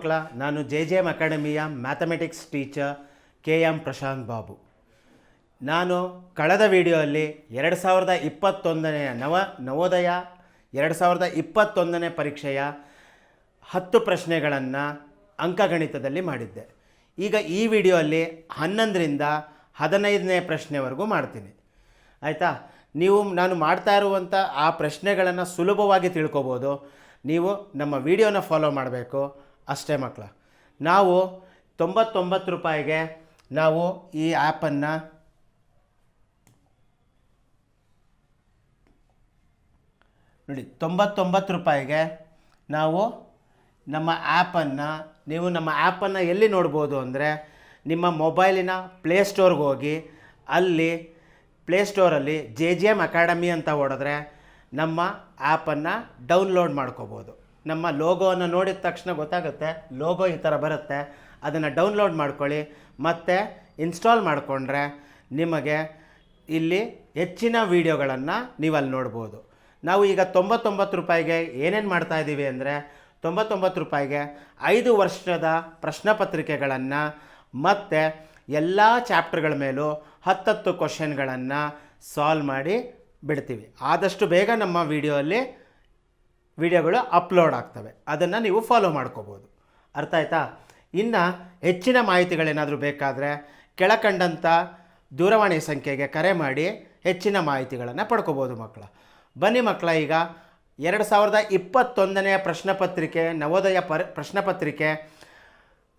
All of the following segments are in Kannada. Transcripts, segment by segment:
ಮಕ್ಕಳ, ನಾನು JJM ಅಕಾಡೆಮಿಯ mathematics teacher KM Prashant Babu. ನಾನು ಕಳೆದ ವಿಡಿಯೋಲ್ಲಿ 2021ನೇ ನವೋದಯ 2021ನೇ ಪರೀಕ್ಷೆಯ 10 ಪ್ರಶ್ನೆಗಳನ್ನು ಅಂಕಗಣಿತದಲ್ಲಿ ಮಾಡಿದ್ದೆ. ಈಗ ಈ ವಿಡಿಯೋಲ್ಲಿ 11ರಿಂದ 15ನೇ ಪ್ರಶ್ನೆವರೆಗೂ ಮಾಡ್ತೀನಿ. ಆಯಿತಾ? ನಾನು ಮಾಡ್ತಾ ಇರುವಂಥ ಆ ಪ್ರಶ್ನೆಗಳನ್ನು ಸುಲಭವಾಗಿ ತಿಳ್ಕೊಬೋದು. ನೀವು ನಮ್ಮ ವಿಡಿಯೋನ ಫಾಲೋ ಮಾಡಬೇಕು ಅಷ್ಟೇ ಮಕ್ಕಳ. ನಾವು 99 ರೂಪಾಯಿಗೆ ನಾವು ಈ ಆ್ಯಪನ್ನು ನೋಡಿ, 99 ರೂಪಾಯಿಗೆ ನಾವು ನಮ್ಮ ಆ್ಯಪನ್ನು ಎಲ್ಲಿ ನೋಡ್ಬೋದು ಅಂದರೆ, ನಿಮ್ಮ ಮೊಬೈಲಿನ ಪ್ಲೇಸ್ಟೋರ್ಗೆ ಹೋಗಿ ಅಲ್ಲಿ ಪ್ಲೇಸ್ಟೋರಲ್ಲಿ JJM ಅಕಾಡೆಮಿ ಅಂತ ಹೊಡೆದ್ರೆ ನಮ್ಮ ಆ್ಯಪನ್ನು ಡೌನ್ಲೋಡ್ ಮಾಡ್ಕೋಬೋದು. ನಮ್ಮ ಲೋಗೋವನ್ನು ನೋಡಿದ ತಕ್ಷಣ ಗೊತ್ತಾಗುತ್ತೆ, ಲೋಗೋ ಈ ಥರ ಬರುತ್ತೆ. ಅದನ್ನು ಡೌನ್ಲೋಡ್ ಮಾಡ್ಕೊಳ್ಳಿ, ಮತ್ತು ಇನ್ಸ್ಟಾಲ್ ಮಾಡಿಕೊಂಡ್ರೆ ನಿಮಗೆ ಇಲ್ಲಿ ಹೆಚ್ಚಿನ ವೀಡಿಯೋಗಳನ್ನು ನೀವು ಅಲ್ಲಿ ನೋಡ್ಬೋದು. ನಾವು ಈಗ 99 ರೂಪಾಯಿಗೆ ಏನೇನು ಮಾಡ್ತಾಯಿದ್ದೀವಿ ಅಂದರೆ, 99 ರೂಪಾಯಿಗೆ 5 ವರ್ಷದ ಪ್ರಶ್ನೆ ಪತ್ರಿಕೆಗಳನ್ನು ಮತ್ತು ಎಲ್ಲ ಚಾಪ್ಟರ್ಗಳ ಮೇಲೂ 10 ಕ್ವಶನ್ಗಳನ್ನು ಸಾಲ್ವ್ ಮಾಡಿ ಬಿಡ್ತೀವಿ. ಆದಷ್ಟು ಬೇಗ ನಮ್ಮ ವಿಡಿಯೋಗಳು ಅಪ್ಲೋಡ್ ಆಗ್ತವೆ. ಅದನ್ನು ನೀವು ಫಾಲೋ ಮಾಡ್ಕೋಬೋದು. ಅರ್ಥ ಆಯ್ತಾ? ಇನ್ನು ಹೆಚ್ಚಿನ ಮಾಹಿತಿಗಳೇನಾದರೂ ಬೇಕಾದರೆ ಕೆಳಕಂಡಂಥ ದೂರವಾಣಿ ಸಂಖ್ಯೆಗೆ ಕರೆ ಮಾಡಿ ಹೆಚ್ಚಿನ ಮಾಹಿತಿಗಳನ್ನು ಪಡ್ಕೋಬೋದು ಮಕ್ಕಳ. ಬನ್ನಿ ಮಕ್ಕಳ, ಈಗ 2021ನೇ ಪ್ರಶ್ನೆ ಪತ್ರಿಕೆ ನವೋದಯ ಪ್ರಶ್ನೆ ಪತ್ರಿಕೆ,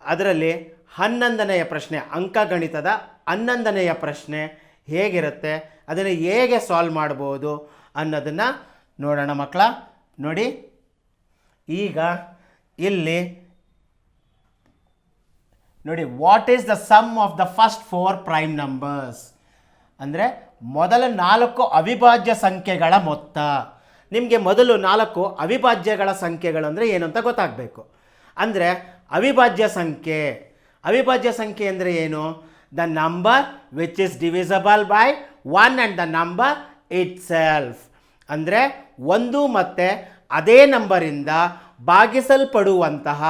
ಅದರಲ್ಲಿ 11ನೆಯ ಪ್ರಶ್ನೆ, ಅಂಕಗಣಿತದ 11ನೆಯ ಪ್ರಶ್ನೆ ಹೇಗಿರುತ್ತೆ, ಅದನ್ನು ಹೇಗೆ ಸಾಲ್ವ್ ಮಾಡ್ಬೋದು ಅನ್ನೋದನ್ನು ನೋಡೋಣ ಮಕ್ಕಳ. ನೋಡಿ, ಈಗ ಇಲ್ಲಿ ನೋಡಿ, what is the sum of the first 4 prime numbers ಅಂದರೆ ಮೊದಲ 4 ಅವಿಭಾಜ್ಯ ಸಂಖ್ಯೆಗಳ ಮೊತ್ತ. ನಿಮಗೆ ಮೊದಲು 4 ಅವಿಭಾಜ್ಯಗಳ ಸಂಖ್ಯೆಗಳು ಅಂದರೆ ಏನು ಅಂತ ಗೊತ್ತಾಗಬೇಕು. ಅಂದರೆ ಅವಿಭಾಜ್ಯ ಸಂಖ್ಯೆ ಅಂದರೆ ಏನು? The number which is divisible by 1 and the number it self. ಅಂದರೆ 1 ಮತ್ತು ಅದೇ ನಂಬರಿಂದ ಭಾಗಿಸಲ್ಪಡುವಂತಹ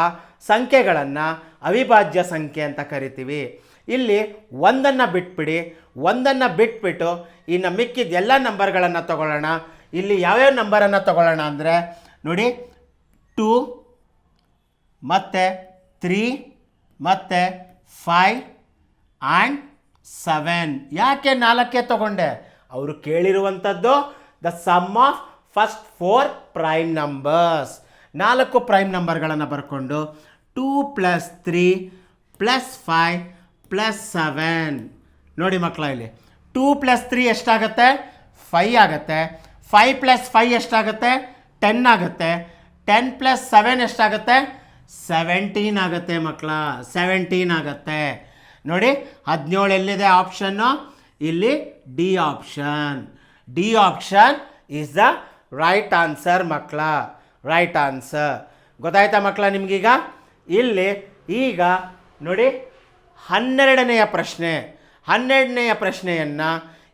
ಸಂಖ್ಯೆಗಳನ್ನು ಅವಿಭಾಜ್ಯ ಸಂಖ್ಯೆ ಅಂತ ಕರಿತೀವಿ. ಇಲ್ಲಿ 1ಅನ್ನು ಬಿಟ್ಬಿಟ್ಟು ಇನ್ನು ಮಿಕ್ಕಿದ ಎಲ್ಲ ನಂಬರ್ಗಳನ್ನು ತಗೊಳ್ಳೋಣ. ಇಲ್ಲಿ ಯಾವ್ಯಾವ ನಂಬರನ್ನು ತಗೊಳ್ಳೋಣ ಅಂದರೆ ನೋಡಿ, 2 ಮತ್ತು 3 ಮತ್ತು 5 ಆ್ಯಂಡ್ 7. ಯಾಕೆ 4 ತಗೊಂಡೆ? ಅವರು ಕೇಳಿರುವಂಥದ್ದು the sum of first 4 prime numbers. 4 prime ನಂಬರ್ಗಳನ್ನು ಬರ್ಕೊಂಡು 2 + 3 + 5 + 7. ನೋಡಿ ಮಕ್ಕಳ, ಇಲ್ಲಿ 2 + 3 ಎಷ್ಟಾಗುತ್ತೆ? 5 ಆಗುತ್ತೆ. 5 + 5 ಎಷ್ಟಾಗುತ್ತೆ? 10 ಆಗುತ್ತೆ. 10 + 7 ಎಷ್ಟಾಗುತ್ತೆ? 17 ಆಗುತ್ತೆ ಮಕ್ಕಳ. 17 ಆಗುತ್ತೆ. ನೋಡಿ, 17 ಎಲ್ಲಿದೆ ಆಪ್ಷನ್ನು? ಇಲ್ಲಿ D option is the right answer ಮಕ್ಕಳ. ರೈಟ್ ಆನ್ಸರ್ ಗೊತ್ತಾಯ್ತಾ ಮಕ್ಕಳ ನಿಮಗೀಗ? ಇಲ್ಲಿ ಈಗ ನೋಡಿ, 12ನೆಯ ಪ್ರಶ್ನೆಯನ್ನು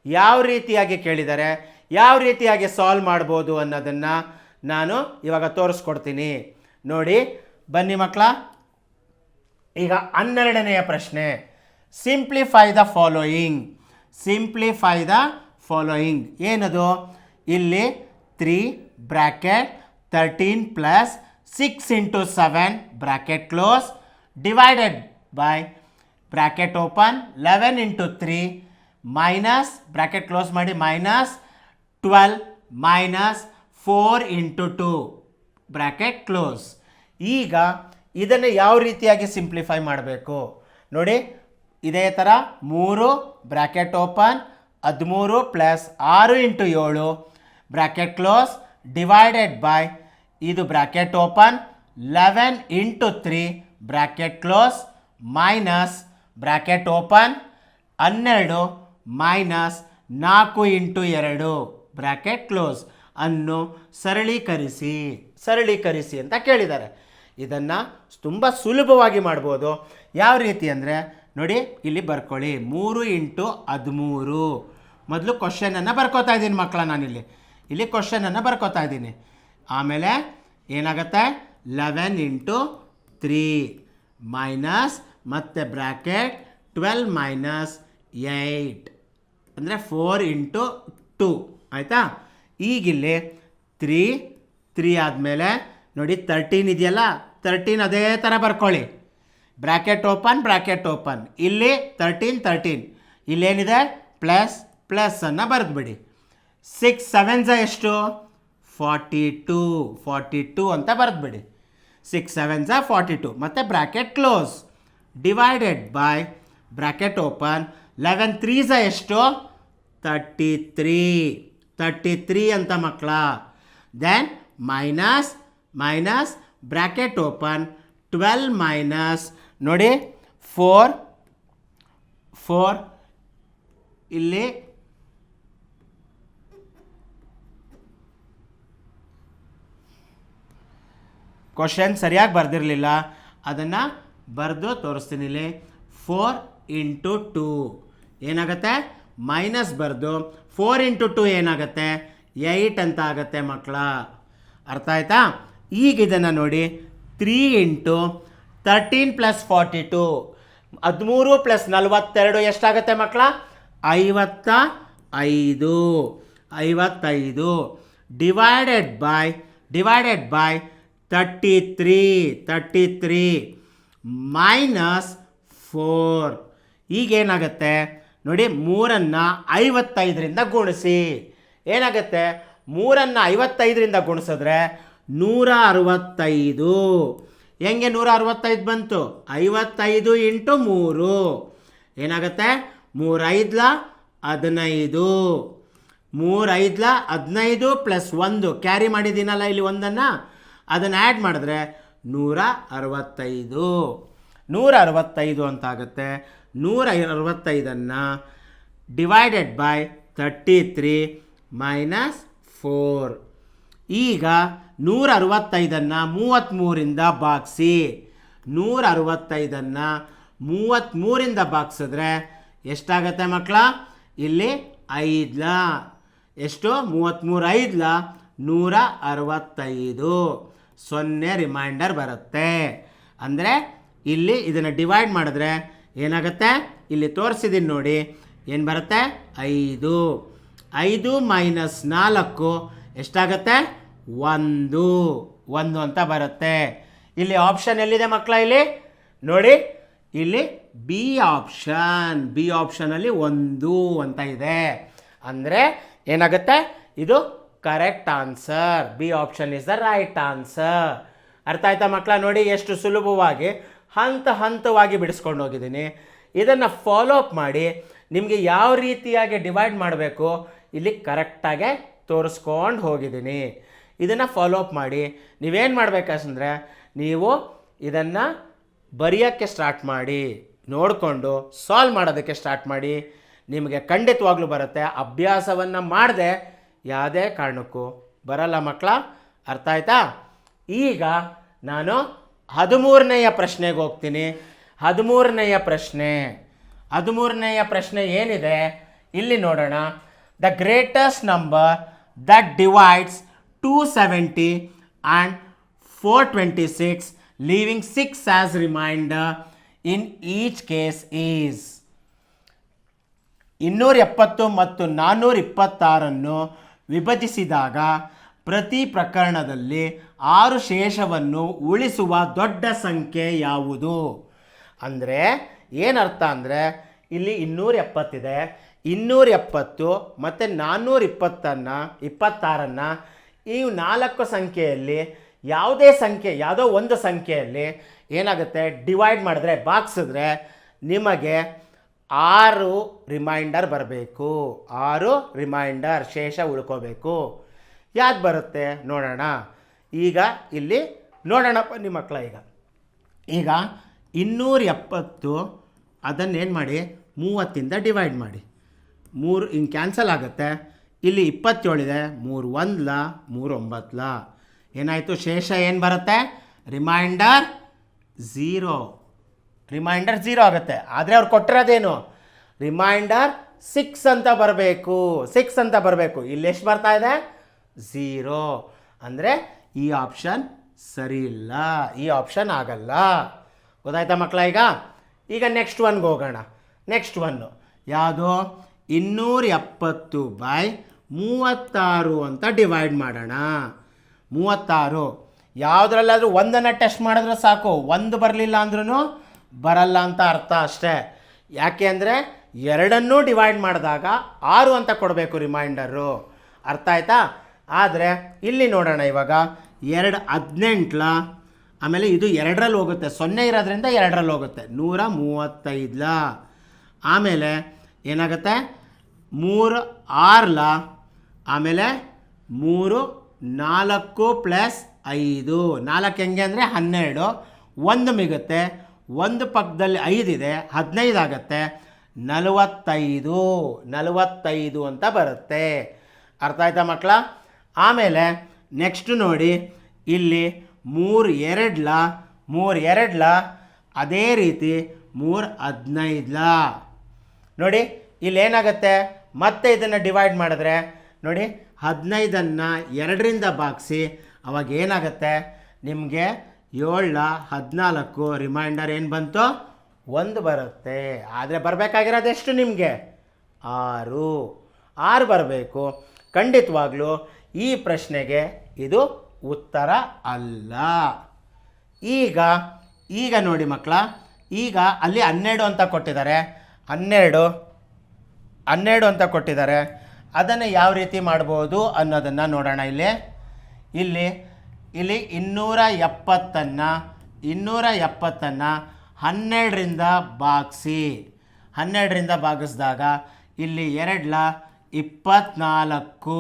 ಯಾವ ರೀತಿಯಾಗಿ ಕೇಳಿದ್ದಾರೆ, ಯಾವ ರೀತಿಯಾಗಿ ಸಾಲ್ವ್ ಮಾಡ್ಬೋದು ಅನ್ನೋದನ್ನು ನಾನು ಇವಾಗ ತೋರಿಸ್ಕೊಡ್ತೀನಿ. ನೋಡಿ ಬನ್ನಿ ಮಕ್ಕಳ, ಈಗ 12ನೆಯ ಪ್ರಶ್ನೆ, ಸಿಂಪ್ಲಿಫೈ ದ ಫಾಲೋಯಿಂಗ್. ಏನದು? ಇಲ್ಲಿ 3 bracket 13 + 6 × 7 bracket close divided by bracket open 11 × 3 minus bracket close ಮಾಡಿ -12 -4 × 2 ಬ್ರ್ಯಾಕೆಟ್ ಕ್ಲೋಸ್. ಈಗ ಇದನ್ನು ಯಾವ ರೀತಿಯಾಗಿ ಸಿಂಪ್ಲಿಫೈ ಮಾಡಬೇಕು ನೋಡಿ. ಇದೇ ಥರ 3 bracket open 13 + 6 × 7 bracket close divided by ಇದು bracket open 11 × 3 bracket close minus bracket open 12 -4 × 2 bracket close ಅನ್ನು ಸರಳೀಕರಿಸಿ ಅಂತ ಕೇಳಿದ್ದಾರೆ. ಇದನ್ನು ತುಂಬ ಸುಲಭವಾಗಿ ಮಾಡ್ಬೋದು. ಯಾವ ರೀತಿ ಅಂದರೆ ನೋಡಿ, ಇಲ್ಲಿ ಬರ್ಕೊಳ್ಳಿ 3 × 13. ಮೊದಲು ಕ್ವಶನನ್ನು ಬರ್ಕೋತಾ ಇದ್ದೀನಿ ಮಕ್ಕಳ. ನಾನಿಲ್ಲಿ ಕ್ವಶನನ್ನು ಬರ್ಕೋತಾ ಇದ್ದೀನಿ. ಆಮೇಲೆ ಏನಾಗುತ್ತೆ 11 × 3 ಮೈನಸ್ ಮತ್ತೆ ಬ್ರ್ಯಾಕೆಟ್ 12 ಮೈನಸ್ 8 ಅಂದರೆ 4 ಇಂಟು 2 ಆಯಿತಾ. ಈಗಿಲ್ಲಿ 3 ಆದಮೇಲೆ ನೋಡಿ 13 ಇದೆಯಲ್ಲ, 13 ಅದೇ ಥರ ಬರ್ಕೊಳ್ಳಿ. ಬ್ರ್ಯಾಕೆಟ್ ಓಪನ್, ಇಲ್ಲಿ 13 ಇಲ್ಲೇನಿದೆ ಪ್ಲಸ್ಸನ್ನು ಬರೆದ್ಬಿಡಿ. 6 7 ಎಷ್ಟು 42 ಅಂತ ಬರೆದ್ಬಿಡಿ. 6 7 42 ಮತ್ತು bracket close divided by bracket open 11 3 ಎಷ್ಟು 33 ಅಂತ ಮಕ್ಕಳ. Then minus bracket open 12 minus ನೋಡಿ 4 ಇಲ್ಲಿ ಕ್ವಶನ್ ಸರಿಯಾಗಿ ಬರೆದಿರಲಿಲ್ಲ, ಅದನ್ನು ಬರೆದು ತೋರಿಸ್ತೀನಿ. ಇಲ್ಲಿ 4 ಇಂಟು 2 ಏನಾಗುತ್ತೆ ಮೈನಸ್ ಬರೆದು 4 ಇಂಟು 2 ಏನಾಗುತ್ತೆ 8 ಅಂತ ಆಗುತ್ತೆ ಮಕ್ಕಳ. ಅರ್ಥ ಆಯ್ತಾ. ಈಗ ಇದನ್ನು ನೋಡಿ 3 ಇಂಟು 13 ಪ್ಲಸ್ 42 13 ಪ್ಲಸ್ 42 ಎಷ್ಟಾಗುತ್ತೆ ಮಕ್ಕಳ 55 ಡಿವೈಡೆಡ್ ಬೈ 33 ಮೈನಸ್ 4. ಈಗೇನಾಗುತ್ತೆ ನೋಡಿ 3ಅನ್ನು 55ರಿಂದ ಗುಣಿಸಿ. ಏನಾಗುತ್ತೆ 3ಅನ್ನು 55ರಿಂದ ಗುಣಿಸಿದ್ರೆ 165. ಹೆಂಗೆ 165 ಬಂತು 55 ಇಂಟು 3 ಏನಾಗುತ್ತೆ 3 5 15 3 5 15 ಪ್ಲಸ್ 1 ಕ್ಯಾರಿ ಮಾಡಿದ್ದೀನಲ್ಲ ಇಲ್ಲಿ ಒಂದನ್ನು, ಅದನ್ನು ಆ್ಯಡ್ ಮಾಡಿದ್ರೆ 165 ಅಂತ ಆಗುತ್ತೆ. 165ಅನ್ನು ಡಿವೈಡೆಡ್ ಬೈ 33 ಮೈನಸ್ 4. ಈಗ 165ಅನ್ನು 33ರಿಂದ ಭಾಗಿಸಿ. 165ಅನ್ನು 33ರಿಂದ ಭಾಗಿಸಿದ್ರೆ ಎಷ್ಟಾಗತ್ತೆ ಮಕ್ಕಳ ಇಲ್ಲಿ 5 ಎಷ್ಟು 33 5 165 0 ರಿಮೈಂಡರ್ ಬರುತ್ತೆ. ಅಂದರೆ ಇಲ್ಲಿ ಇದನ್ನು ಡಿವೈಡ್ ಮಾಡಿದ್ರೆ ಏನಾಗುತ್ತೆ ಇಲ್ಲಿ ತೋರಿಸಿದ್ದೀನಿ ನೋಡಿ ಏನು ಬರುತ್ತೆ 5 ಮೈನಸ್ 4 ಎಷ್ಟಾಗತ್ತೆ 1 ಅಂತ ಬರುತ್ತೆ. ಇಲ್ಲಿ ಆಪ್ಷನ್ ಎಲ್ಲಿದೆ ಮಕ್ಕಳ ಇಲ್ಲಿ ನೋಡಿ, ಇಲ್ಲಿ ಬಿ ಆಪ್ಷನಲ್ಲಿ 1 ಅಂತ ಇದೆ. ಅಂದರೆ ಏನಾಗುತ್ತೆ ಇದು correct answer. B option is the right answer. ಅರ್ಥ ಆಯ್ತಾ ಮಕ್ಕಳ. ನೋಡಿ ಎಷ್ಟು ಸುಲಭವಾಗಿ ಹಂತವಾಗಿ ಬಿಡಿಸ್ಕೊಂಡು ಹೋಗಿದ್ದೀನಿ. ಇದನ್ನು ಫಾಲೋ ಅಪ್ ಮಾಡಿ ನಿಮಗೆ ಯಾವ ರೀತಿಯಾಗಿ ಡಿವೈಡ್ ಮಾಡಬೇಕು ಇಲ್ಲಿ ಕರೆಕ್ಟಾಗೆ ತೋರಿಸ್ಕೊಂಡು ಹೋಗಿದ್ದೀನಿ. ಇದನ್ನು ಫಾಲೋ ಅಪ್ ಮಾಡಿ ನೀವೇನು ಮಾಡಬೇಕಂದ್ರೆ ನೀವು ಇದನ್ನು ಬರೆಯೋಕ್ಕೆ ಸ್ಟಾರ್ಟ್ ಮಾಡಿ, ನೋಡಿಕೊಂಡು ಸಾಲ್ವ್ ಮಾಡೋದಕ್ಕೆ ಸ್ಟಾರ್ಟ್ ಮಾಡಿ. ನಿಮಗೆ ಖಂಡಿತವಾಗ್ಲೂ ಬರುತ್ತೆ. ಅಭ್ಯಾಸವನ್ನು ಮಾಡದೆ ಯಾವುದೇ ಕಾರಣಕ್ಕೂ ಬರಲ್ಲ ಮಕ್ಕಳ. ಅರ್ಥ ಆಯ್ತಾ. ಈಗ ನಾನು 13ನೆಯ ಪ್ರಶ್ನೆಗೆ ಹೋಗ್ತೀನಿ. 13ನೆಯ ಪ್ರಶ್ನೆ ಏನಿದೆ ಇಲ್ಲಿ ನೋಡೋಣ. The greatest number that divides 270 and 426 leaving 6 as remainder in each case is. 270 ಮತ್ತು 426 ವಿಭಜಿಸಿದಾಗ ಪ್ರತಿ ಪ್ರಕರಣದಲ್ಲಿ 6 ಶೇಷವನ್ನು ಉಳಿಸುವ ದೊಡ್ಡ ಸಂಖ್ಯೆ ಯಾವುದು? ಅಂದರೆ ಏನರ್ಥ ಅಂದರೆ ಇಲ್ಲಿ 270 ಇದೆ. 270 ಮತ್ತು 426 ಈ 4 ಸಂಖ್ಯೆಯಲ್ಲಿ ಯಾವುದೋ ಒಂದು ಸಂಖ್ಯೆಯಲ್ಲಿ ಏನಾಗುತ್ತೆ ಡಿವೈಡ್ ಮಾಡಿದ್ರೆ ಭಾಗಿಸಿದ್ರೆ ನಿಮಗೆ 6 ರಿಮೈಂಡರ್ ಬರಬೇಕು. 6 ರಿಮೈಂಡರ್ ಶೇಷ ಉಳ್ಕೋಬೇಕು. ಯಾಕೆ ಬರುತ್ತೆ ನೋಡೋಣ. ಈಗ ಇಲ್ಲಿ ನೋಡೋಣ ಬನ್ನಿ ಮಕ್ಕಳ. ಈಗ 270 ಅದನ್ನೇನು ಮಾಡಿ 30ಇಂದ ಡಿವೈಡ್ ಮಾಡಿ. 3 ಹಿಂಗೆ ಕ್ಯಾನ್ಸಲ್ ಆಗುತ್ತೆ. ಇಲ್ಲಿ 27 ಇದೆ. 3 1 3 9 ಏನಾಯಿತು ಶೇಷ ಏನು ಬರುತ್ತೆ ರಿಮೈಂಡರ್ 0 ಆಗುತ್ತೆ. ಆದರೆ ಅವ್ರು ಕೊಟ್ಟಿರೋದೇನು ರಿಮೈಂಡರ್ 6 ಅಂತ ಬರಬೇಕು. ಇಲ್ಲಿ ಎಷ್ಟು ಬರ್ತಾ ಇದೆ 0. ಅಂದರೆ ಈ ಆಪ್ಷನ್ ಸರಿ ಇಲ್ಲ, ಈ ಆಪ್ಷನ್ ಆಗಲ್ಲ. ಗೊತ್ತಾಯ್ತಾ ಮಕ್ಕಳ? ಈಗ ನೆಕ್ಸ್ಟ್ ಒನ್ಗೆ ಹೋಗೋಣ. ನೆಕ್ಸ್ಟ್ ಒನ್ನು ಯಾವುದು? 270/36 ಅಂತ ಡಿವೈಡ್ ಮಾಡೋಣ. 36 ಯಾವುದ್ರಲ್ಲಾದರೂ ಒಂದನ್ನು ಟೆಸ್ಟ್ ಮಾಡಿದ್ರೆ ಸಾಕು, ಒಂದು ಬರಲಿಲ್ಲ ಅಂದ್ರೂ ಬರಲ್ಲ ಅಂತ ಅರ್ಥ ಅಷ್ಟೇ. ಯಾಕೆ ಅಂದರೆ ಎರಡನ್ನೂ ಡಿವೈಡ್ ಮಾಡಿದಾಗ 6 ಅಂತ ಕೊಡಬೇಕು ರಿಮೈಂಡರು. ಅರ್ಥ ಆಯ್ತಾ? ಆದರೆ ಇಲ್ಲಿ ನೋಡೋಣ. ಇವಾಗ 2 ಆಮೇಲೆ ಇದು 2ರಲ್ಲಿ ಹೋಗುತ್ತೆ, 0 ಇರೋದ್ರಿಂದ 2ರಲ್ಲಿ ಹೋಗುತ್ತೆ. 135 ಆಮೇಲೆ ಏನಾಗುತ್ತೆ? 3 6 ಆಮೇಲೆ 3 4 + 5 4 ಹೆಂಗೆ ಅಂದರೆ 12, 1 ಮಿಗುತ್ತೆ, 1 ಪಕ್ಕದಲ್ಲಿ 5 ಇದೆ, 15 ಆಗುತ್ತೆ, 45 ಅಂತ ಬರುತ್ತೆ. ಅರ್ಥ ಆಯ್ತಾ ಮಕ್ಕಳ? ಆಮೇಲೆ ನೆಕ್ಸ್ಟ್ ನೋಡಿ, ಇಲ್ಲಿ 3 2 ಅದೇ ರೀತಿ 3 15 ನೋಡಿ. ಇಲ್ಲಿ ಏನಾಗುತ್ತೆ? ಮತ್ತೆ ಇದನ್ನು ಡಿವೈಡ್ ಮಾಡಿದ್ರೆ ನೋಡಿ, 15ಅನ್ನು 2ರಿಂದ ಭಾಗಿಸಿ, ಅವಾಗ ಏನಾಗುತ್ತೆ ನಿಮಗೆ? 7 14 ರಿಮೈಂಡರ್ ಏನು ಬಂತು? 1 ಬರುತ್ತೆ. ಆದರೆ ಬರಬೇಕಾಗಿರೋದು ಎಷ್ಟು ನಿಮಗೆ? 6 ಬರಬೇಕು. ಖಂಡಿತವಾಗ್ಲೂ ಈ ಪ್ರಶ್ನೆಗೆ ಇದು ಉತ್ತರ ಅಲ್ಲ. ಈಗ ನೋಡಿ ಮಕ್ಕಳ, ಈಗ ಅಲ್ಲಿ 12 ಅಂತ ಕೊಟ್ಟಿದ್ದಾರೆ. 12 ಅಂತ ಕೊಟ್ಟಿದ್ದಾರೆ. ಅದನ್ನು ಯಾವ ರೀತಿ ಮಾಡ್ಬೋದು ಅನ್ನೋದನ್ನು ನೋಡೋಣ. ಇಲ್ಲಿ 270ಅನ್ನು 12ರಿಂದ ಭಾಗಿಸಿ. 12ರಿಂದ ಭಾಗಿಸಿದಾಗ ಇಲ್ಲಿ 2 24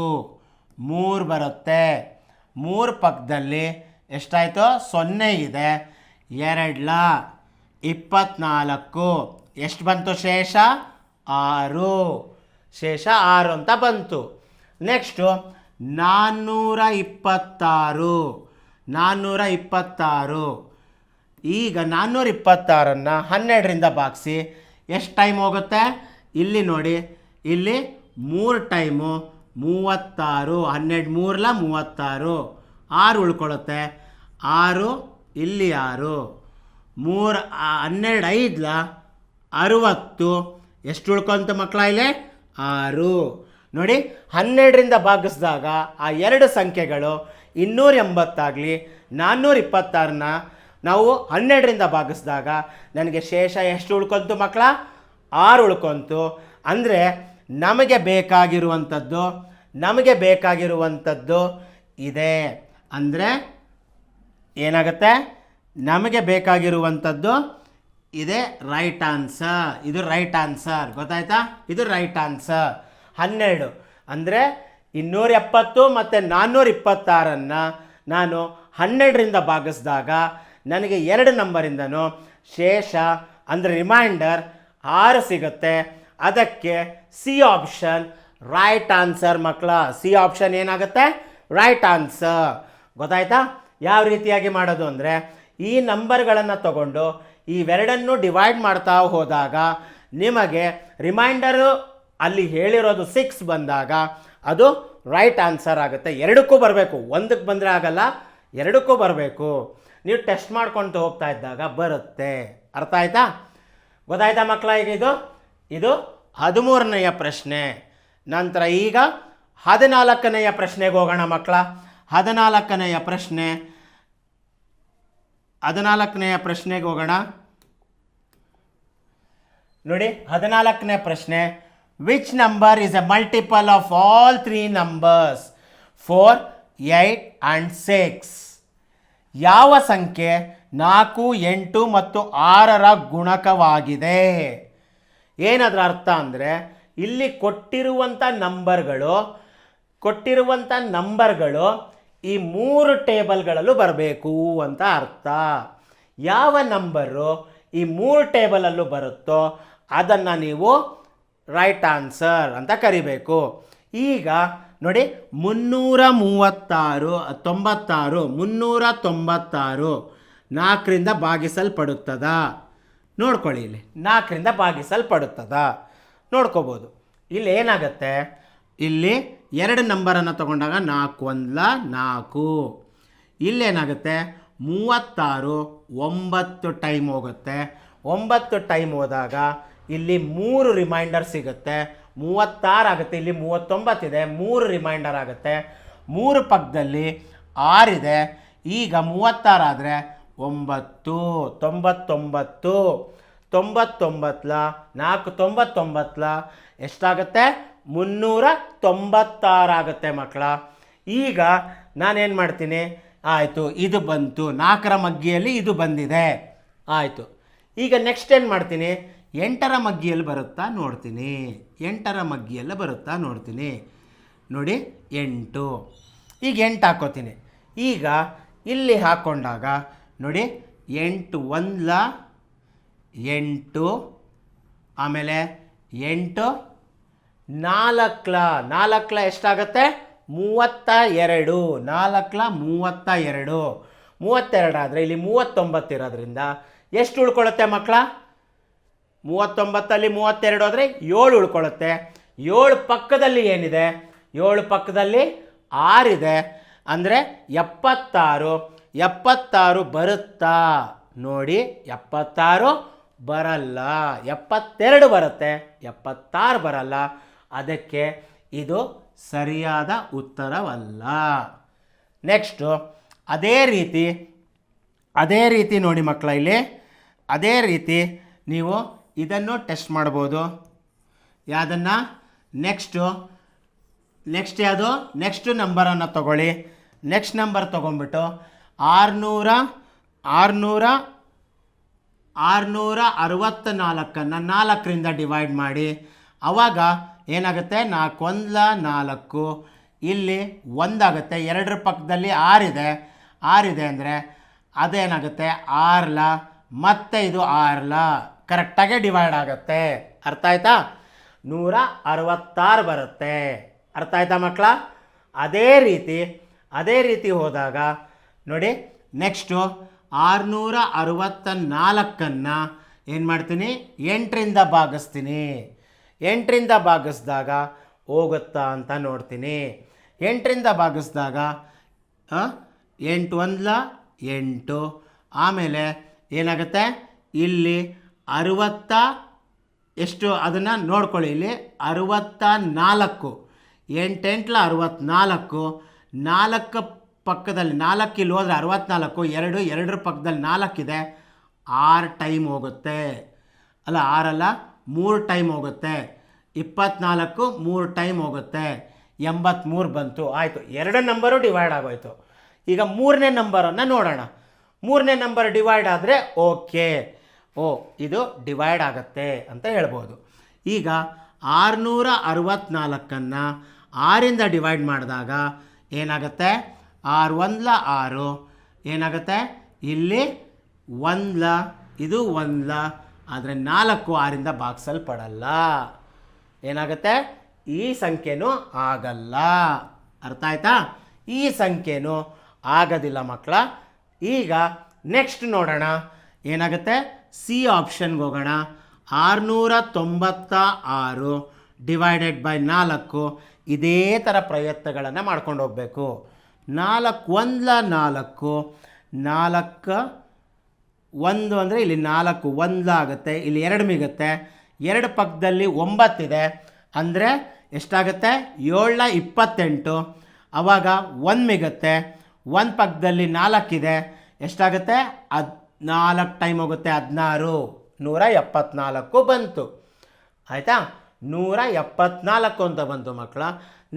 3 ಬರುತ್ತೆ. 3 ಪಕ್ಕದಲ್ಲಿ ಎಷ್ಟಾಯಿತು? 0 ಇದೆ. 2 24 ಎಷ್ಟು ಬಂತು ಶೇಷ? 6. ಶೇಷ 6 ಅಂತ ಬಂತು. ನೆಕ್ಸ್ಟು 426. ಈಗ 426ಅನ್ನು 12ರಿಂದ ಭಾಗಿಸಿ ಎಷ್ಟು ಟೈಮ್ ಹೋಗುತ್ತೆ? ಇಲ್ಲಿ ನೋಡಿ, ಇಲ್ಲಿ 3 ಟೈಮು 36. 12 3 36, 6 ಉಳ್ಕೊಳ್ಳುತ್ತೆ. 6 ಇಲ್ಲಿ 6, 3 12 5 60. ಎಷ್ಟು ಉಳ್ಕೊಂತ ಮಕ್ಕಳ? ಇಲ್ಲಿ 6 ನೋಡಿ. 12ರಿಂದ ಭಾಗಿಸಿದಾಗ ಆ ಎರಡು ಸಂಖ್ಯೆಗಳು 280 ಆಗಲಿ, 426ನ ನಾವು 12ರಿಂದ ಭಾಗಿಸಿದಾಗ ನನಗೆ ಶೇಷ ಎಷ್ಟು ಉಳ್ಕೊಂತು ಮಕ್ಕಳ? 6 ಉಳ್ಕೊಂತು. ಅಂದರೆ ನಮಗೆ ಬೇಕಾಗಿರುವಂಥದ್ದು ಇದೆ. ಅಂದರೆ ಏನಾಗುತ್ತೆ? ನಮಗೆ ಬೇಕಾಗಿರುವಂಥದ್ದು ಇದೆ ರೈಟ್ ಆನ್ಸರ್. ಇದು ರೈಟ್ ಆನ್ಸರ್. ಗೊತ್ತಾಯ್ತಾ? ಇದು ರೈಟ್ ಆನ್ಸರ್. 12 ಅಂದರೆ 270 ಮತ್ತು 426ಅನ್ನು ನಾನು 12ರಿಂದ ಭಾಗಿಸಿದಾಗ ನನಗೆ 2 ನಂಬರಿಂದನೂ ಶೇಷ ಅಂದರೆ ರಿಮೈಂಡರ್ 6 ಸಿಗುತ್ತೆ. ಅದಕ್ಕೆ ಸಿ ಆಪ್ಷನ್ ರೈಟ್ ಆನ್ಸರ್ ಮಕ್ಕಳ. ಸಿ ಆಪ್ಷನ್ ಏನಾಗುತ್ತೆ? Right answer. ಗೊತ್ತಾಯ್ತಾ? ಯಾವ ರೀತಿಯಾಗಿ ಮಾಡೋದು ಅಂದರೆ, ಈ ನಂಬರ್ಗಳನ್ನು ತಗೊಂಡು ಇವೆರಡನ್ನು ಡಿವೈಡ್ ಮಾಡ್ತಾ ಹೋದಾಗ ನಿಮಗೆ ರಿಮೈಂಡರು ಅಲ್ಲಿ ಹೇಳಿರೋದು 6 ಬಂದಾಗ ಅದು ರೈಟ್ ಆನ್ಸರ್ ಆಗುತ್ತೆ. ಎರಡಕ್ಕೂ ಬರಬೇಕು, ಒಂದಕ್ಕೆ ಬಂದರೆ ಆಗಲ್ಲ, ಎರಡಕ್ಕೂ ಬರಬೇಕು. ನೀವು ಟೆಸ್ಟ್ ಮಾಡ್ಕೊಳ್ತಾ ಹೋಗ್ತಾ ಇದ್ದಾಗ ಬರುತ್ತೆ. ಅರ್ಥ ಆಯ್ತಾ? ಗೊತ್ತಾಯ್ತಾ ಮಕ್ಕಳ? ಈಗ ಇದು 13ನೆಯ ಪ್ರಶ್ನೆ. ನಂತರ ಈಗ 14ನೆಯ ಪ್ರಶ್ನೆಗೆ ಹೋಗೋಣ ಮಕ್ಕಳ. 14ನೆಯ ಪ್ರಶ್ನೆಗೆ ಹೋಗೋಣ ನೋಡಿ. 14ನೇ ಪ್ರಶ್ನೆ, which number is A multiple of all 3 numbers 4, 8 and 6? ಯಾವ ಸಂಖ್ಯೆ 4, 8 ಮತ್ತು 6ರ ಗುಣಕವಾಗಿದೆ? ಏನದರ ಅರ್ಥ ಅಂದರೆ, ಇಲ್ಲಿ ಕೊಟ್ಟಿರುವಂಥ ನಂಬರ್ಗಳು ಈ 3 ಟೇಬಲ್ಗಳಲ್ಲೂ ಬರಬೇಕು ಅಂತ ಅರ್ಥ. ಯಾವ ನಂಬರು ಈ 3 ಟೇಬಲಲ್ಲೂ ಬರುತ್ತೋ ಅದನ್ನು ನೀವು ರೈಟ್ ಆನ್ಸರ್ ಅಂತ ಕರಿಬೇಕು. ಈಗ ನೋಡಿ, 396 4ರಿಂದ ಭಾಗಿಸಲ್ಪಡುತ್ತದ? ನೋಡ್ಕೊಳ್ಳಿ, ಇಲ್ಲಿ 4ರಿಂದ ಭಾಗಿಸಲ್ಪಡುತ್ತದ ನೋಡ್ಕೋಬೋದು. ಇಲ್ಲಿ ಏನಾಗುತ್ತೆ, ಇಲ್ಲಿ 2 ನಂಬರನ್ನು ತಗೊಂಡಾಗ 4 1 4, ಇಲ್ಲೇನಾಗುತ್ತೆ 36 9 ಟೈಮ್ ಹೋಗುತ್ತೆ. 9 ಟೈಮ್ ಹೋದಾಗ ಇಲ್ಲಿ 3 ರಿಮೈಂಡರ್ ಸಿಗುತ್ತೆ. 36 ಆಗುತ್ತೆ. ಇಲ್ಲಿ 39 ಇದೆ, 3 ರಿಮೈಂಡರ್ ಆಗುತ್ತೆ. 3 ಪಕ್ಕದಲ್ಲಿ 6 ಇದೆ. ಈಗ 36 ಆದರೆ 9 99 99 4 99 ಎಷ್ಟಾಗುತ್ತೆ? 396 ಆಗುತ್ತೆ ಮಕ್ಕಳ. ಈಗ ನಾನೇನು ಮಾಡ್ತೀನಿ, ಆಯಿತು ಇದು ಬಂತು, 4ರ ಮಗ್ಗಿಯಲ್ಲಿ ಇದು ಬಂದಿದೆ, ಆಯಿತು. ಈಗ ನೆಕ್ಸ್ಟ್ ಏನು ಮಾಡ್ತೀನಿ, 8ರ ಮಗ್ಗಿಯಲ್ಲಿ ಬರುತ್ತಾ ನೋಡ್ತೀನಿ. 8ರ ಮಗ್ಗಿಯೆಲ್ಲ ಬರುತ್ತಾ ನೋಡ್ತೀನಿ. ನೋಡಿ 8. ಈಗ 8 ಹಾಕೋತೀನಿ. ಈಗ ಇಲ್ಲಿ ಹಾಕ್ಕೊಂಡಾಗ ನೋಡಿ 8 1 8, ಆಮೇಲೆ 8 4 ಎಷ್ಟಾಗುತ್ತೆ? 32. 4 32 ಆದರೆ ಇಲ್ಲಿ 39 ಇರೋದ್ರಿಂದ ಎಷ್ಟು ಉಳ್ಕೊಳ್ಳುತ್ತೆ ಮಕ್ಕಳ? 39ಅಲ್ಲಿ 32 ಆದರೆ 7 ಉಳ್ಕೊಳ್ಳುತ್ತೆ. 7 ಪಕ್ಕದಲ್ಲಿ ಏನಿದೆ? 7 ಪಕ್ಕದಲ್ಲಿ 6 ಇದೆ. ಅಂದರೆ 76. 76 ಬರುತ್ತಾ ನೋಡಿ? 76 ಬರಲ್ಲ. 72 ಬರುತ್ತೆ, 76 ಬರಲ್ಲ. ಅದಕ್ಕೆ ಇದು ಸರಿಯಾದ ಉತ್ತರವಲ್ಲ. ನೆಕ್ಸ್ಟು ಅದೇ ರೀತಿ ನೋಡಿ ಮಕ್ಕಳ, ಇಲ್ಲಿ ಅದೇ ರೀತಿ ನೀವು ಇದನ್ನು ಟೆಸ್ಟ್ ಮಾಡ್ಬೋದು. ಯಾವುದನ್ನು? ನೆಕ್ಸ್ಟ್ ಯಾವುದು? ನೆಕ್ಸ್ಟ್ ನಂಬರನ್ನು ತಗೊಳ್ಳಿ. ನೆಕ್ಸ್ಟ್ ನಂಬರ್ ತೊಗೊಂಡ್ಬಿಟ್ಟು 664 4ರಿಂದ ಡಿವೈಡ್ ಮಾಡಿ. ಆವಾಗ ಏನಾಗುತ್ತೆ? 4 1 4, ಇಲ್ಲಿ 1 ಆಗುತ್ತೆ. 2ರ ಪಕ್ಕದಲ್ಲಿ 6 ಇದೆ ಅಂದರೆ ಅದೇನಾಗುತ್ತೆ? 6 ಮತ್ತೆ ಇದು 6 ಕರೆಕ್ಟಾಗೆ ಡಿವೈಡ್ ಆಗುತ್ತೆ. ಅರ್ಥ ಆಯ್ತಾ? 166 ಬರುತ್ತೆ. ಅರ್ಥ ಆಯ್ತಾ ಮಕ್ಕಳ? ಅದೇ ರೀತಿ ಹೋದಾಗ ನೋಡಿ, ನೆಕ್ಸ್ಟು 664 ಏನು ಮಾಡ್ತೀನಿ? 8ರಿಂದ ಭಾಗಿಸ್ತೀನಿ. 8ರಿಂದ ಭಾಗಿಸಿದಾಗ ಹೋಗುತ್ತಾ ಅಂತ ನೋಡ್ತೀನಿ. 8ರಿಂದ ಭಾಗಿಸಿದಾಗ 8 1 8, ಆಮೇಲೆ ಏನಾಗುತ್ತೆ? ಇಲ್ಲಿ 60 ಎಷ್ಟು ಅದನ್ನು ನೋಡ್ಕೊಳ್ಳಿ. ಇಲ್ಲಿ 64, 8 8 64, 4 ಪಕ್ಕದಲ್ಲಿ 4 ಇಲ್ಲಿ ಹೋದರೆ 64, 2ರ ಪಕ್ಕದಲ್ಲಿ 4 ಇದೆ, 6 ಟೈಮ್ ಹೋಗುತ್ತೆ. ಅಲ್ಲ 6 ಅಲ್ಲ 3 ಟೈಮ್ ಹೋಗುತ್ತೆ. 24 3 ಟೈಮ್ ಹೋಗುತ್ತೆ. 83 ಬಂತು. ಆಯಿತು, 2 ನಂಬರು ಡಿವೈಡ್ ಆಗೋಯ್ತು. ಈಗ 3ನೇ ನಂಬರನ್ನು ನೋಡೋಣ. 3ನೇ ನಂಬರ್ ಡಿವೈಡ್ ಆದರೆ ಓಕೆ, ಇದು ಡಿವೈಡ್ ಆಗುತ್ತೆ ಅಂತ ಹೇಳ್ಬೋದು. ಈಗ 664 6ರಿಂದ ಡಿವೈಡ್ ಮಾಡಿದಾಗ ಏನಾಗುತ್ತೆ? 6 1 6 ಏನಾಗುತ್ತೆ? ಇಲ್ಲಿ 1 ಇದು 1, ಆದರೆ 4 6ರಿಂದ ಭಾಗಿಸಲ್ಪಡಲ್ಲ. ಏನಾಗುತ್ತೆ? ಈ ಸಂಖ್ಯೆನೂ ಆಗಲ್ಲ. ಅರ್ಥ ಆಯ್ತಾ? ಈ ಸಂಖ್ಯೆನೂ ಆಗೋದಿಲ್ಲ ಮಕ್ಕಳ. ಈಗ ನೆಕ್ಸ್ಟ್ ನೋಡೋಣ ಏನಾಗುತ್ತೆ. ಸಿ ಆಪ್ಷನ್ಗೆ ಹೋಗೋಣ. 696 ಡಿವೈಡೆಡ್ ಬೈ 4. ಇದೇ ಥರ ಪ್ರಯತ್ನಗಳನ್ನು ಮಾಡ್ಕೊಂಡು ಹೋಗಬೇಕು. 4 1 4, 4 1 ಅಂದರೆ ಇಲ್ಲಿ 4 1 ಆಗುತ್ತೆ. ಇಲ್ಲಿ 2 ಮಿಗುತ್ತೆ. 2 ಪಕ್ಕದಲ್ಲಿ 9 ಇದೆ ಅಂದರೆ ಎಷ್ಟಾಗುತ್ತೆ? 7 28. ಆವಾಗ 1 ಮಿಗುತ್ತೆ. 1 ಪಕ್ಕದಲ್ಲಿ 4 ಇದೆ, ಎಷ್ಟಾಗುತ್ತೆ? 4 ಟೈಮ್ ಹೋಗುತ್ತೆ. 16, 174 ಬಂತು. ಆಯಿತಾ? 174 ಅಂತ ಬಂತು ಮಕ್ಕಳ.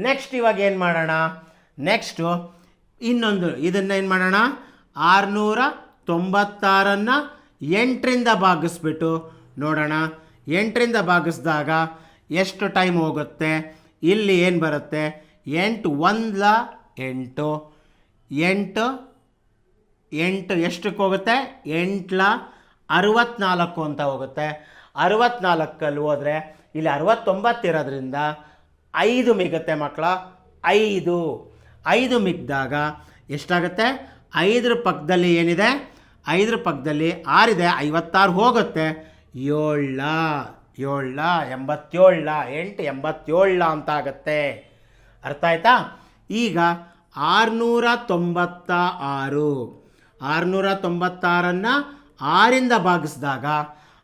ನೆಕ್ಸ್ಟ್ ಇವಾಗ ಏನು ಮಾಡೋಣ? ನೆಕ್ಸ್ಟು ಇನ್ನೊಂದು ಇದನ್ನು ಏನು ಮಾಡೋಣ? 696 8ರಿಂದ ಭಾಗಿಸ್ಬಿಟ್ಟು ನೋಡೋಣ. 8ರಿಂದ ಭಾಗಿಸಿದಾಗ ಎಷ್ಟು ಟೈಮ್ ಹೋಗುತ್ತೆ? ಇಲ್ಲಿ ಏನು ಬರುತ್ತೆ? 8 1 8, 8 8 ಎಷ್ಟಕ್ಕೆ ಹೋಗುತ್ತೆ? 8 64 ಅಂತ ಹೋಗುತ್ತೆ. 64ಅಲ್ಲಿ ಹೋದರೆ ಇಲ್ಲಿ 69 ಇರೋದ್ರಿಂದ 5 ಮಿಗುತ್ತೆ ಮಕ್ಕಳ. 5 ಮಿಕ್ಕಿದಾಗ ಎಷ್ಟಾಗುತ್ತೆ? 5ರ ಪಕ್ಕದಲ್ಲಿ ಏನಿದೆ? 5ರ ಪಕ್ಕದಲ್ಲಿ 6 ಇದೆ, 56 ಹೋಗುತ್ತೆ. 7 87, 8 87 ಅಂತ ಆಗುತ್ತೆ. ಅರ್ಥ ಆಯ್ತಾ? ಈಗ 696. 696ನ್ನು 6ರಿಂದ ಭಾಗಿಸಿದಾಗ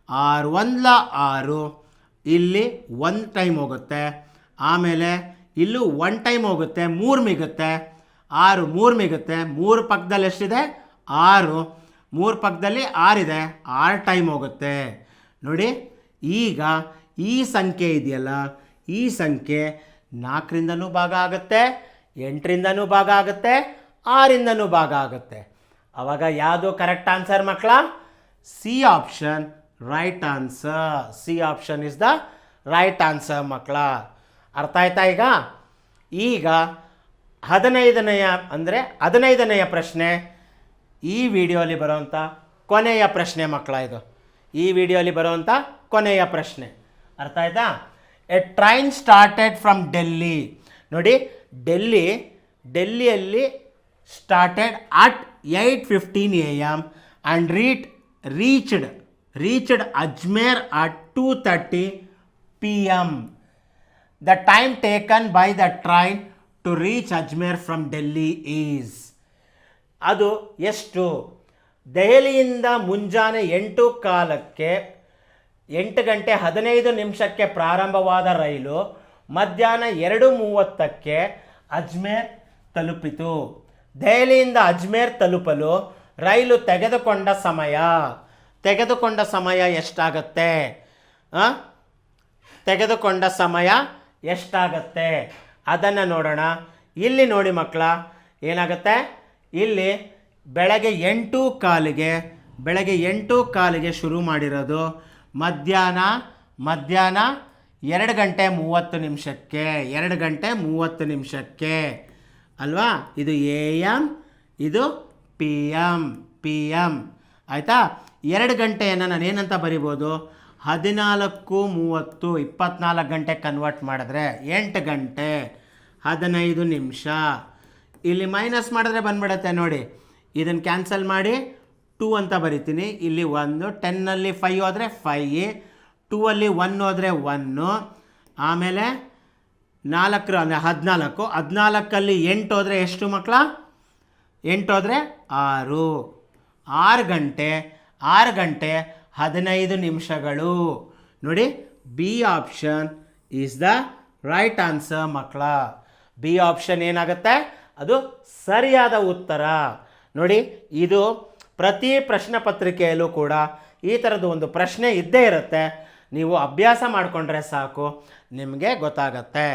6 1 6, ಇಲ್ಲಿ 1 ಟೈಮ್ ಹೋಗುತ್ತೆ, ಆಮೇಲೆ ಇಲ್ಲೂ 1 ಟೈಮ್ ಹೋಗುತ್ತೆ, 3 ಮಿಗುತ್ತೆ, 6 3 ಮಿಗುತ್ತೆ, 3 ಪಕ್ಕದಲ್ಲಿ ಎಷ್ಟಿದೆ 6, 3 ಪಕ್ಕದಲ್ಲಿ 6 ಇದೆ, 6 ಟೈಮ್ ಹೋಗುತ್ತೆ. ನೋಡಿ, ಈಗ ಈ ಸಂಖ್ಯೆ ಇದೆಯಲ್ಲ, ಈ ಸಂಖ್ಯೆ 4ರಿಂದನೂ ಭಾಗ ಆಗುತ್ತೆ, 8ರಿಂದನೂ ಭಾಗ ಆಗುತ್ತೆ, 6ರಿಂದನೂ ಭಾಗ ಆಗುತ್ತೆ. ಆವಾಗ ಯಾವುದು ಕರೆಕ್ಟ್ ಆನ್ಸರ್ ಮಕ್ಕಳ? C option right answer. C option is the right answer ಮಕ್ಕಳ. ಅರ್ಥ ಆಯ್ತಾ? ಈಗ 15ನೆಯ ಪ್ರಶ್ನೆ ಈ ವಿಡಿಯೋಲಿ ಬರುವಂಥ ಕೊನೆಯ ಪ್ರಶ್ನೆ ಮಕ್ಕಳ. ಇದು ಈ ವಿಡಿಯೋಲಿ ಬರುವಂಥ ಕೊನೆಯ ಪ್ರಶ್ನೆ. ಅರ್ಥ ಆಯ್ತಾ? A train started from Delhi. ನೋಡಿ, ಡೆಲ್ಲಿಯಲ್ಲಿ started at 8:15 AM and reached Ajmer at 2:30 PM. The time taken by the train to reach Ajmer from Delhi is. ಅದು ಎಷ್ಟು? ದೆಹಲಿಯಿಂದ ಮುಂಜಾನೆ 8:15ಕ್ಕೆ 8 ಗಂಟೆ 15 ನಿಮಿಷಕ್ಕೆ ಪ್ರಾರಂಭವಾದ ರೈಲು ಮಧ್ಯಾಹ್ನ 2:30ಕ್ಕೆ ಅಜ್ಮೇರ್ ತಲುಪಿತು. ದೆಹಲಿಯಿಂದ ಅಜ್ಮೇರ್ ತಲುಪಲು ರೈಲು ತೆಗೆದುಕೊಂಡ ಸಮಯ ಎಷ್ಟಾಗತ್ತೆ? ತೆಗೆದುಕೊಂಡ ಸಮಯ ಎಷ್ಟಾಗತ್ತೆ ಅದನ್ನು ನೋಡೋಣ. ಇಲ್ಲಿ ನೋಡಿ ಮಕ್ಕಳ, ಏನಾಗುತ್ತೆ? ಇಲ್ಲಿ ಬೆಳಗ್ಗೆ 8:15ಗೆ ಶುರು ಮಾಡಿರೋದು, ಮಧ್ಯಾಹ್ನ 2 ಗಂಟೆ 30 ನಿಮಿಷಕ್ಕೆ, 2 ಗಂಟೆ 30 ನಿಮಿಷಕ್ಕೆ ಅಲ್ವಾ? ಇದು AM, ಇದು PM. ಆಯಿತಾ? 2 ಗಂಟೆಯನ್ನು ನಾನು ಏನಂತ ಬರಿಬೋದು? 14:30, 24 ಗಂಟೆ ಕನ್ವರ್ಟ್ ಮಾಡಿದ್ರೆ 8 ಗಂಟೆ 15 ನಿಮಿಷ. ಇಲ್ಲಿ ಮೈನಸ್ ಮಾಡಿದ್ರೆ ಬಂದ್ಬಿಡುತ್ತೆ ನೋಡಿ. ಇದನ್ನು ಕ್ಯಾನ್ಸಲ್ ಮಾಡಿ 2 ಅಂತ ಬರಿತೀನಿ. ಇಲ್ಲಿ 1, 10ನಲ್ಲಿ 5 ಹೋದರೆ 5, 2ಅಲ್ಲಿ 1 ಹೋದರೆ 1, ಆಮೇಲೆ 4 ಅಂದರೆ 14, 14ಅಲ್ಲಿ 8 ಹೋದರೆ ಎಷ್ಟು ಮಕ್ಕಳ? 8 ಹೋದರೆ 6. 6 ಗಂಟೆ 15 ನಿಮಿಷಗಳು. ನೋಡಿ, B option is the right answer ಮಕ್ಕಳ. ಬಿ ಆಪ್ಷನ್ ಏನಾಗುತ್ತೆ? ಅದು ಸರಿಯಾದ ಉತ್ತರ. ನೋಡಿ, ಇದು ಪ್ರತಿ ಪ್ರಶ್ನೆ ಪತ್ರಿಕೆಯಲ್ಲೂ ಕೂಡ ಈ ಥರದ್ದು ಒಂದು ಪ್ರಶ್ನೆ ಇದ್ದೇ ಇರುತ್ತೆ. ನೀವು ಅಭ್ಯಾಸ ಮಾಡಿಕೊಂಡ್ರೆ ಸಾಕು, ನಿಮಗೆ ಗೊತ್ತಾಗತ್ತೆ.